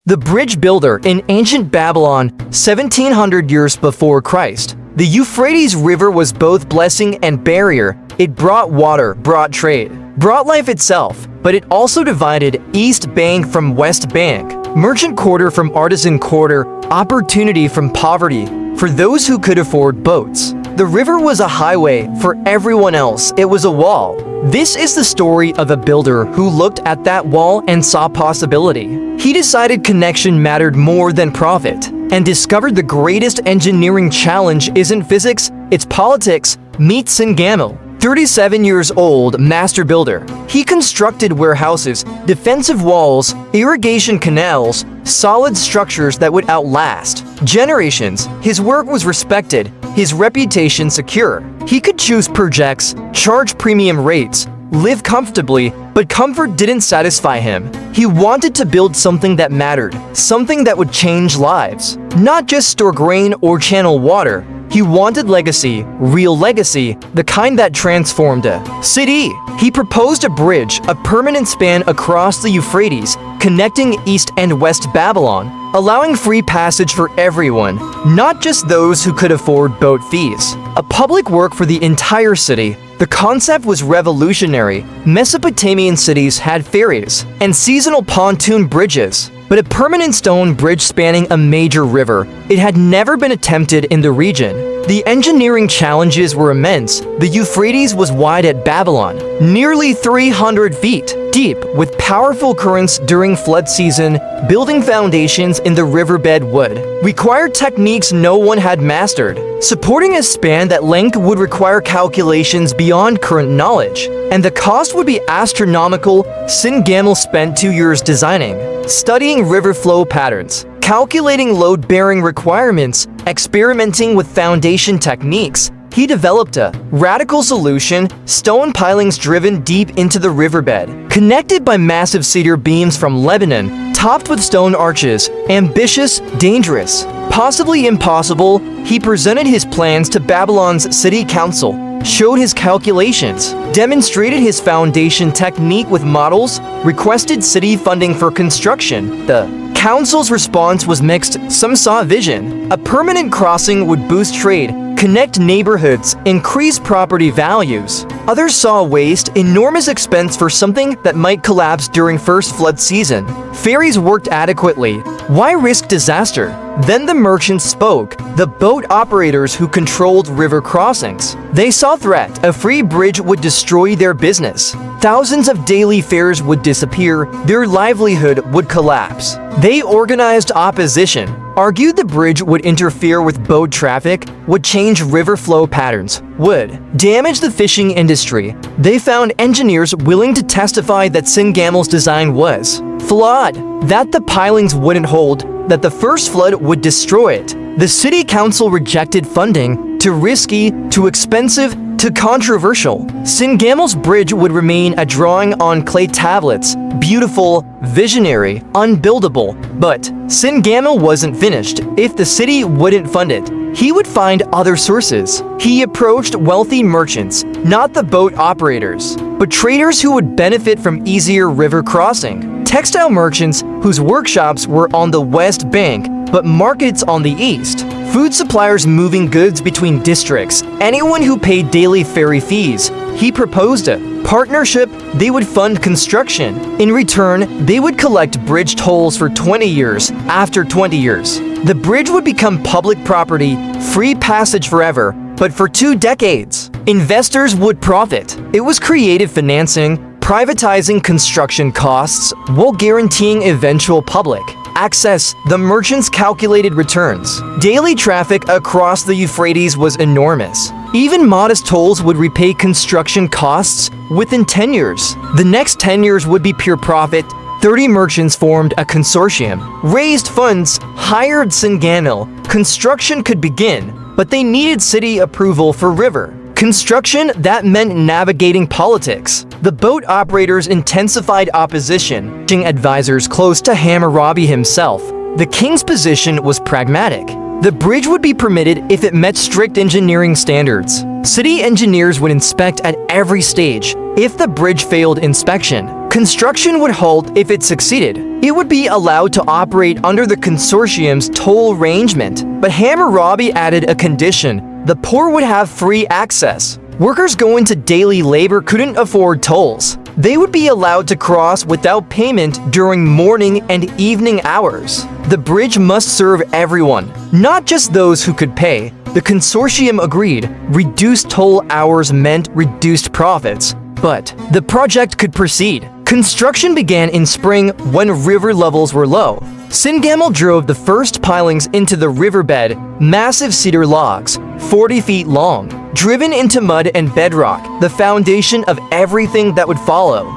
The bridge builder in ancient Babylon, 1700 years before Christ. The Euphrates River was both blessing and barrier. It brought water, brought trade, brought life itself, but it also divided East Bank from West Bank, merchant quarter from artisan quarter, opportunity from poverty, for those who could afford boats. The river was a highway, for everyone else it was a wall. This is the story of a builder who looked at that wall and saw possibility. He decided connection mattered more than profit, and discovered the greatest engineering challenge isn't physics, it's politics. Meet Sin-gamil, 37 years old master builder. He constructed warehouses, defensive walls, irrigation canals, solid structures that would outlast generations. His work was respected, his reputation secure. He could choose projects, charge premium rates, live comfortably, but comfort didn't satisfy him. He wanted to build something that mattered, something that would change lives. Not just store grain or channel water. He wanted legacy, real legacy, the kind that transformed a city. He proposed a bridge, a permanent span across the Euphrates, connecting East and West Babylon, allowing free passage for everyone, not just those who could afford boat fees. A public work for the entire city. The concept was revolutionary. Mesopotamian cities had ferries and seasonal pontoon bridges, but a permanent stone bridge spanning a major river, it had never been attempted in the region. The engineering challenges were immense. The Euphrates was wide at Babylon, nearly 300 feet deep, with powerful currents during flood season. Building foundations in the riverbed would require techniques no one had mastered. Supporting a span that length would require calculations beyond current knowledge, and the cost would be astronomical. Sin-gamil spent 2 years designing, studying river flow patterns, calculating load-bearing requirements, experimenting with foundation techniques. He developed a radical solution: stone pilings driven deep into the riverbed, connected by massive cedar beams from Lebanon, topped with stone arches. Ambitious, dangerous, possibly impossible. He presented his plans to Babylon's city council, showed his calculations, demonstrated his foundation technique with models, requested city funding for construction. The council's response was mixed. Some saw vision. A permanent crossing would boost trade, connect neighborhoods, increase property values. Others saw waste, enormous expense for something that might collapse during first flood season. Ferries worked adequately. Why risk disaster? Then the merchants spoke, the boat operators who controlled river crossings. They saw threat. A free bridge would destroy their business. Thousands of daily fares would disappear. Their livelihood would collapse. They organized opposition, argued the bridge would interfere with boat traffic, would change river flow patterns, would damage the fishing industry. They found engineers willing to testify that Sin-gamil's design was flawed, that the pilings wouldn't hold, that the first flood would destroy it. The city council rejected funding. Too risky, too expensive, too controversial. Sin-gamil's bridge would remain a drawing on clay tablets, beautiful, visionary, unbuildable. But Sin-gamil wasn't finished. If the city wouldn't fund it, he would find other sources. He approached wealthy merchants, not the boat operators, but traders who would benefit from easier river crossing. Textile merchants whose workshops were on the west bank, but markets on the east. Food suppliers moving goods between districts. Anyone who paid daily ferry fees. He proposed a partnership. They would fund construction. In return, they would collect bridge tolls for 20 years. After 20 years, the bridge would become public property, free passage forever. But for 2 decades, investors would profit. It was creative financing, privatizing construction costs while guaranteeing eventual public access. The merchants calculated returns. Daily traffic across the Euphrates was enormous. Even modest tolls would repay construction costs within 10 years. The next 10 years would be pure profit. 30 merchants formed a consortium, raised funds, hired Sin-gamil. Construction could begin, but they needed city approval for river construction. That meant navigating politics. The boat operators intensified opposition, advisors close to Hammurabi himself. The king's position was pragmatic. The bridge would be permitted if it met strict engineering standards. City engineers would inspect at every stage. If the bridge failed inspection, Construction would halt if it succeeded. It would be allowed to operate under the consortium's toll arrangement, but Hammurabi added a condition: the poor would have free access. Workers going to daily labor couldn't afford tolls. They would be allowed to cross without payment during morning and evening hours. The bridge must serve everyone, not just those who could pay. The consortium agreed. Reduced toll hours meant reduced profits, but the project could proceed. Construction began in spring when river levels were low. Sin-gamil drove the first pilings into the riverbed, massive cedar logs, 40 feet long, driven into mud and bedrock, the foundation of everything that would follow.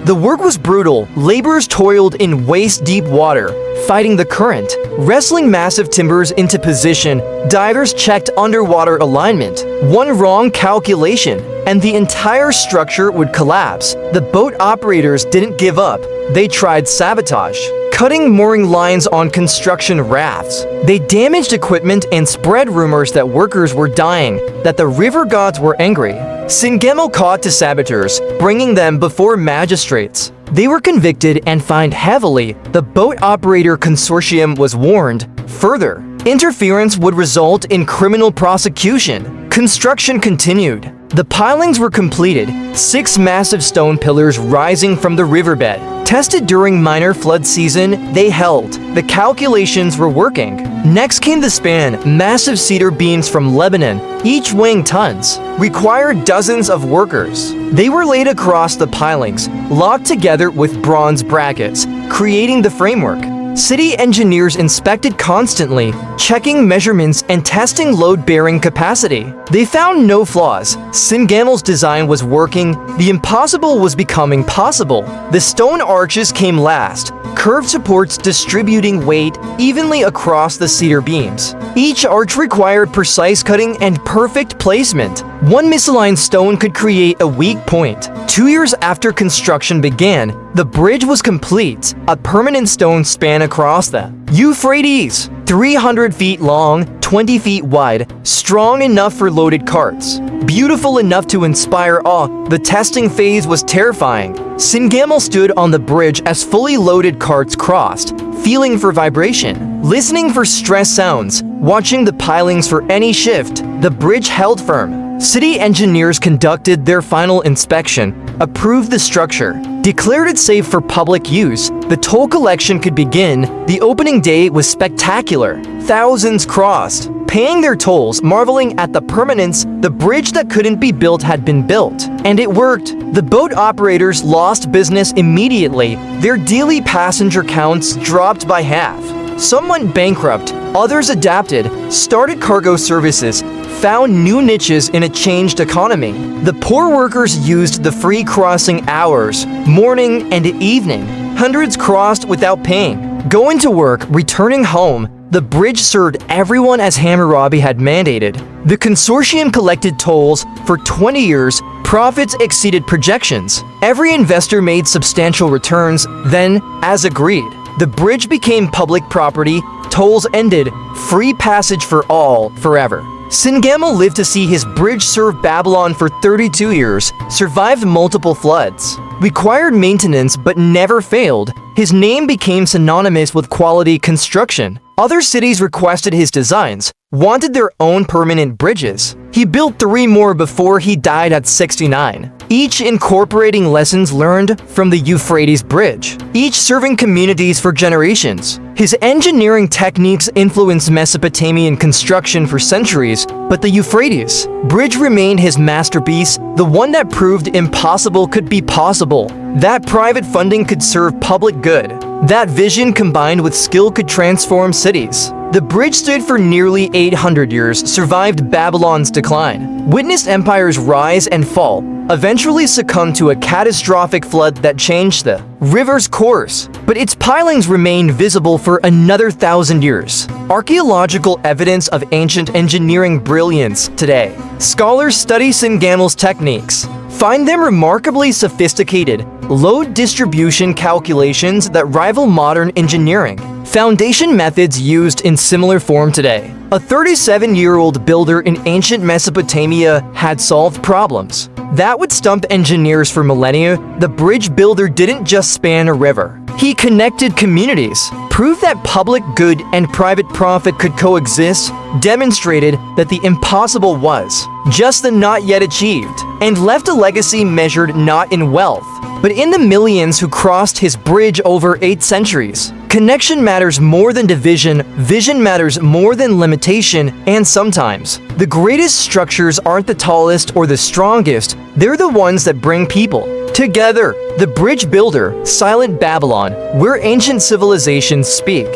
The work was brutal. Laborers toiled in waist-deep water, fighting the current, wrestling massive timbers into position. Divers checked underwater alignment. One wrong calculation, and the entire structure would collapse. The boat operators didn't give up. They tried sabotage, cutting mooring lines on construction rafts. They damaged equipment and spread rumors that workers were dying, that the river gods were angry. Sin-gamil caught the saboteurs, bringing them before magistrates. They were convicted and fined heavily. The boat operator consortium was warned. Further, interference would result in criminal prosecution. Construction continued. The pilings were completed, 6 massive stone pillars rising from the riverbed. Tested during minor flood season, they held. The calculations were working. Next came the span, massive cedar beams from Lebanon, each weighing tons, required dozens of workers. They were laid across the pilings, locked together with bronze brackets, creating the framework. City engineers inspected constantly, checking measurements and testing load-bearing capacity. They found no flaws. Sin-gamil's design was working. The impossible was becoming possible. The stone arches came last, curved supports distributing weight evenly across the cedar beams. Each arch required precise cutting and perfect placement. One misaligned stone could create a weak point. 2 years after construction began, the bridge was complete. A permanent stone span across the Euphrates, 300 feet long, 20 feet wide, strong enough for loaded carts, beautiful enough to inspire awe. The testing phase was terrifying. Sin-gamil stood on the bridge as fully loaded carts crossed, feeling for vibration, listening for stress sounds, watching the pilings for any shift. The bridge held firm. City engineers conducted their final inspection, approved the structure, declared it safe for public use. The toll collection could begin. The opening day was spectacular. Thousands crossed, paying their tolls, marveling at the permanence. The bridge that couldn't be built had been built, and it worked. The boat operators lost business immediately. Their daily passenger counts dropped by half. Some went bankrupt, others adapted, started cargo services, found new niches in a changed economy. The poor workers used the free crossing hours, morning and evening. Hundreds crossed without paying. Going to work, returning home. The bridge served everyone as Hammurabi had mandated. The consortium collected tolls for 20 years. Profits exceeded projections. Every investor made substantial returns. Then, as agreed, the bridge became public property. Tolls ended. Free passage for all, forever. Sin-gamil lived to see his bridge serve Babylon for 32 years, survived multiple floods, required maintenance but never failed. His name became synonymous with quality construction. Other cities requested his designs, wanted their own permanent bridges. He built 3 more before he died at 69, each incorporating lessons learned from the Euphrates Bridge, each serving communities for generations. His engineering techniques influenced Mesopotamian construction for centuries, but the Euphrates Bridge remained his masterpiece, the one that proved impossible could be possible, that private funding could serve public good, that vision combined with skill could transform cities. The bridge stood for nearly 800 years, survived Babylon's decline, witnessed empires rise and fall, eventually succumbed to a catastrophic flood that changed the river's course, but its pilings remained visible for another 1,000 years. Archaeological evidence of ancient engineering brilliance today. Scholars study Sin-gamil's techniques, find them remarkably sophisticated, load distribution calculations that rival modern engineering. Foundation methods used in similar form today. A 37-year-old builder in ancient Mesopotamia had solved problems that would stump engineers for millennia. The bridge builder didn't just span a river. He connected communities, proved that public good and private profit could coexist, demonstrated that the impossible was just the not yet achieved, and left a legacy measured not in wealth, but in the millions who crossed his bridge over 8 centuries. Connection matters more than division, vision matters more than limitation, and sometimes the greatest structures aren't the tallest or the strongest, they're the ones that bring people together. The Bridge Builder, Silent Babylon, where ancient civilizations speak.